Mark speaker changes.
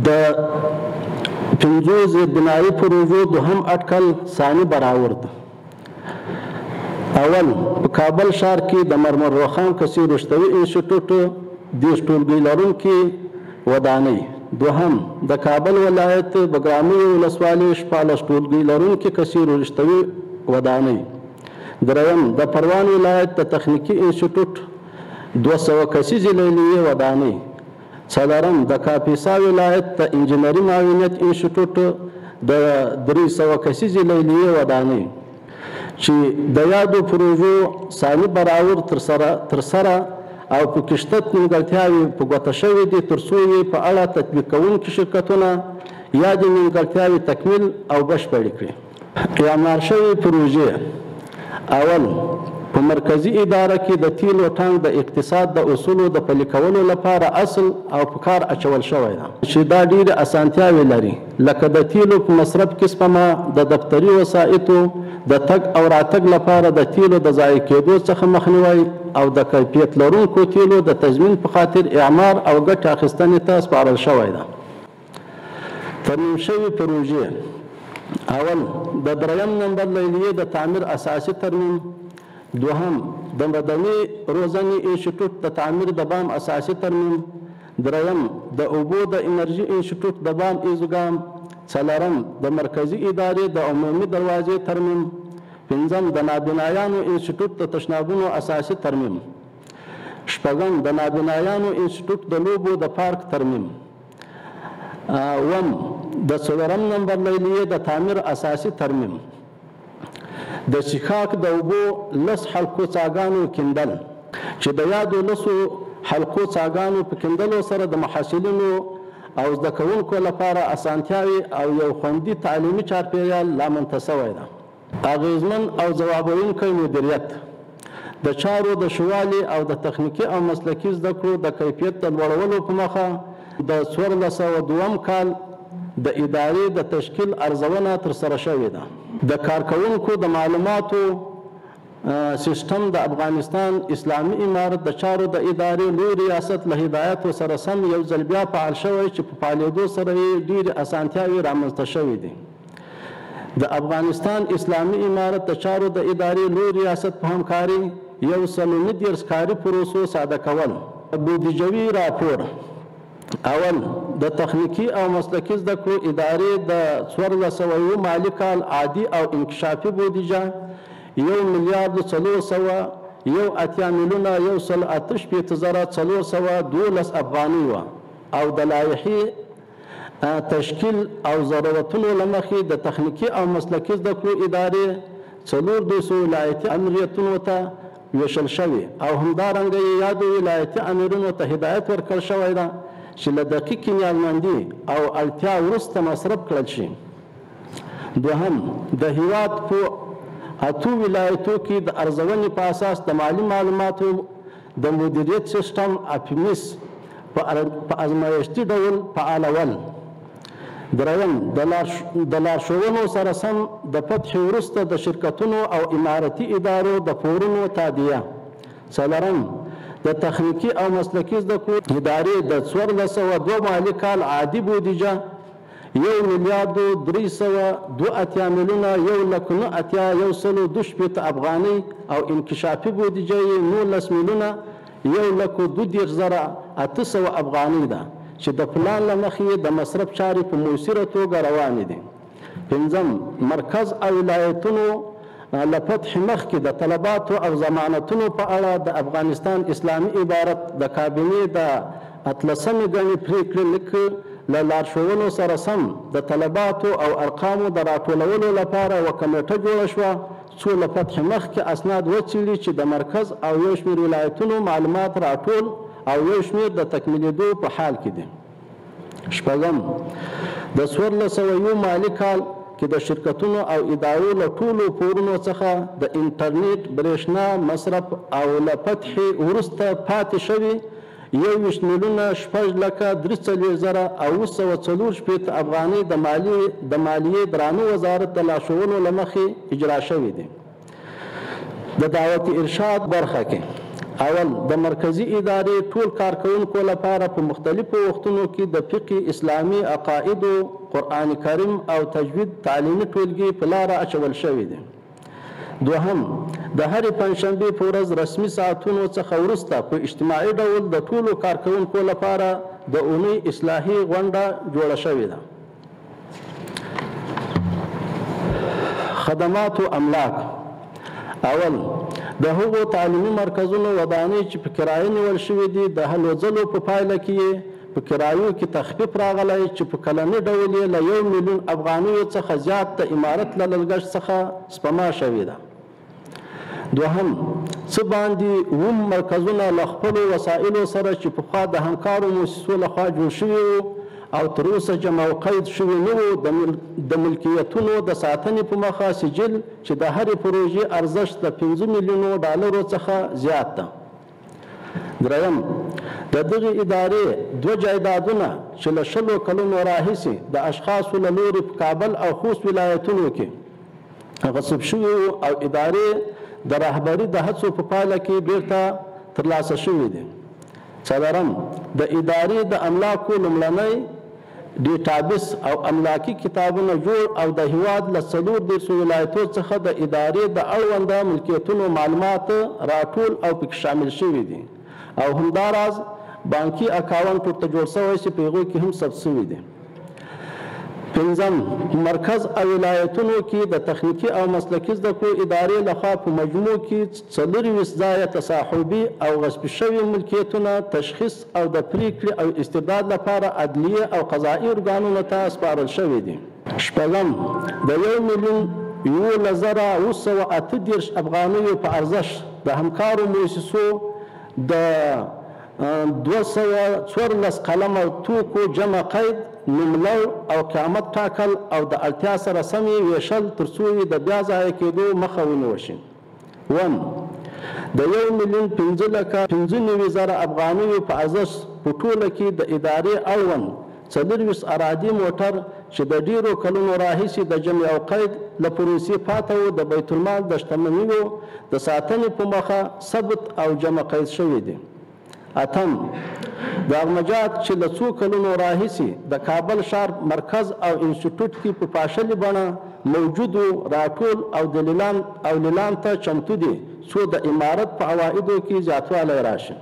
Speaker 1: د 50 بنایي پروژو دوهم اټکل ثاني برابر ده. اول په کابل ښار کې د مرمر روخان کسي رشتوي انسټیټیوټ 10 ټولګي لرونکي ودانۍ. دوهم د کابل ولایت بګرامي ولسوالۍ 14 ټولګي لرونکي کسي رشتوي ودانۍ. دریم د پروان ولایت د تخنیکي انسټیټیوټ 200 کسیزې لیلیې ودانۍ. څلورم د کاپیسا ولایت د انجنیري معاونیت انسټیټیوټ د 300 کسیزې لیلیې ودانۍ چې د یادو پروژو ثاني برابر ترسره او په کې شته نیمګړتیاوې په ګوته شوې دي تر څو یې په اړه تطبیق کوونکي شرکتونه یادې نیمګړتیاوې تکمیل او بشپړې کړي. اعمال شوې پروژې: اول په مرکزی اداره کې د تیلو ټانک د اقتصاد د اصولو د پلي کولو لپاره اصل او په کار اچول شوی ده چې دا ډېرې اسانتیاوې لري، لکه د تیلو په مصرف کې سپما، د دفتري وسایطو د تګ او راتګ لپاره د تیلو د ضایع کېدو څخه مخنیوی او د کیفیت لرونکو تیلو د تضمین په خاطر اعمار او ګټې اخیستنې ته سپارل شوی ده. ترمیم شوي پروژې: اول د 3 نمبر لیلیې د تعمیر اساسي ترمیم. دوهم د مدني روزنې انسټیټیوټ د تعمیر د بام اساسي ترمیم. دریم د اوبو د انرژي انسټیټیوټ د بام ایزوګام. څلورم د مرکزی ادارې د عمومي دروازې ترمیم. پنځم د نابینایانو انسټیټیوټ د تشنابونو اساسي ترمیم. شپږم د نابینایانو انسټیټیوټ د لوبو د پارک ترمیم. اووم د 4 نمبر لیلیې د تعمیر اساسي ترمیم. د شیخاک د اوبو 10 حلقو څاګانو کیندل چې د یادو 10 حلقو څاګانو په کیندلو سره د محصلینو او زده کوونکو لپاره اسانتیاوې او یو خوندي تعلیمي چاپیریال رامنځته شوی ده. اغیزمن او ځوابوونکی مدیریت: د چارو د ښه والي او د تخنیکي او مسلکي زده کړو د کیفیت د لوړولو په موخه د 1402 کال د ادارې د تشکیل ارزونه ترسره شوې ده. د کارکوونکو د معلوماتو سیستم د افغانستان اسلامي امارت د چارو د ادارې لوی ریاست له هدایاتو سره سم یو ځل بیا فعال شوی چې په فعالېدو سره یې ډېرې اسانتیاوې رامنځته شوې دي. د افغانستان اسلامي امارت د چارو د ادارې لوی ریاست په همکاري 119 کاري پروسو ساده کول. بودیجوي راپور: اول د تخنیکي او مسلکي زده کړو ادارې د 1400 مالي کال عادي او انکشافي بودیجه 1,488,168,412 افغانۍ وه او د لایحې تشکیل او ضرورتونو له مخې د تخنیکي او مسلکي زده کړو ادارې 400 ولایتي امریتونو ته ویشل شوي او همدارنګه یې یادو ولایتي امیرونو ته هدایت ورکړل شوی ده چې له دقیقې نیازمندي او اړتیا وروسته مصرف کړل شي. دوهم د هیواد په 8 ولایتو کې د ارزونې په اساس د مالي معلوماتو د مدیریت سیستم اپیمیس په ازمایښتي ډول فعالول. دریم د لارښوونو سره سم د فتح وروسته د شرکتونو او امارتي ادارو د پورونو تادیه. څلورم د تخنیکي او مسلکي زده کړو ادارې د 1402 مالي کال عادي بودیجه 1,282,1,982 افغانۍ او انکشافي بودیجه 19,122,800 افغانۍ ده چې د پلان له مخې د مصرف چارې په مؤثره توګه روانې دي. پنځم مرکز او ولایتونو له فتح مخکې د طلباتو او ضمانتونو په اړه د افغانستان اسلامي امارت د کابینې د 18مې ګڼې پرېکړې لیک له لارښوونو سره سم د طلباتو او ارقامو د راټولولو لپاره یوه کمیټه جوړه شوه څو له فتح مخکې اسناد وڅېړي چې د مرکز او یو شمېر ولایتونو معلومات راټول او یو شمېر د تکمیلېدو په حال کې دي. شپږم د 1401 مالي کال کې د شرکتونو او ادارو له ټولو پورونو څخه د انټرنیټ برېښنا مصرف او له فتح وروسته پاتې شوي 21,03,944 افغانۍ د مالیې درانه وزارت د لارښوونو له مخې اجرا شوي دي. د دعوت ارشاد برخه کې اول د مرکزی ادارې ټول کارکوونکو لپاره په مختلفو وختونو کې د فقه اسلامي عقایدو قرآن کریم او تجوید تعلیمي ټولګي په لاره اچول شوي دي. دوهم د هرې پنجشنبې په ورځ رسمي ساعتونو څخه وروسته په اجتماعي ډول د ټولو کارکوونکو لپاره د اونۍ اصلاحي غونډه جوړه شوې ده. خدمات او املاک. اول د هغو تعلیمي مرکزونو ودانۍ چې په کرایه نیول شوي دي د هلو ځلو په پایله کې په کرایو کې تخفیف راغلی چې په کلني ډول یې له 1 میلیون افغانیو څخه زیات د امارت له لګښت څخه سپما شوې ده. دوهم څه باندې 7 مرکزونه له خپلو وسایلو سره چې پخوا د همکارو مؤسسو لخوا جوړ شوي وو او تر اوسه جمع او قید شوي نه وو د ملکیتونو د ساتنې په مخه سجل چې د هرې پروژې ارزښت د 5 میلیونو ډالرو څخه زیات ده. دریم د دغې ادارې 2 جایدادونه چې له 20 کلونو راهیسې د اشخاصو له لورې په کابل او خوست ولایتونو کې غصب شوي وو او ادارې د رهبري د هڅو په پایله کې بیرته ترلاسه شوي دي. څلورم د ادارې د املاکو لومړنی ډیټابیس او املاکي کتابونه جوړ او د هیواد له 4 ولایتو څخه د ادارې د اړونده ملکیتونو معلومات راټول او پکې شامل شوي دي او همداراز بانکي اکاونټ ورته جوړ شوی چې په هغوی کې هم ثبت شوي دي. پنځم مرکز او ولایتونو کې د تخنیکي او مسلکي زده کړو ادارې لخوا په مجموع کې 24 ځایه تصاحبي او غصب شوي ملکیتونه تشخیص او د پریکړې او استرداد لپاره عدلیه او قضایي ارګانونو ته سپارل شوي دي. شپږم د 1,11,938 افغانیو په ارزښت د همکارو مؤسسو د 214 قلمه توکو جمع قید نوملړ او قیامت ټاکل او د اړتیا سره سمې ویشل تر څو یې د بیا ضایع کېدو مخه ونیول شي. اووم د 1,05,95,000 افغانیو په ارزښت په ټوله کې د ادارې اړوند 24 ارادي موټر چې د ډیرو کلونو راهیسې د جمع او قید له پروسې پاته وو د بیت المال د شتمنیو د ساتنې په مخه ثبت او جمع قید شوي دي. اتم د اغمجات چې له څو کلونو راهیسې د کابل ښار مرکز او انسټیټوټ کې په پاشلې بڼه موجود راټول او د لیلام ته چمتو دي څو د امارت په عوایدو کې زیاتوالی راشي.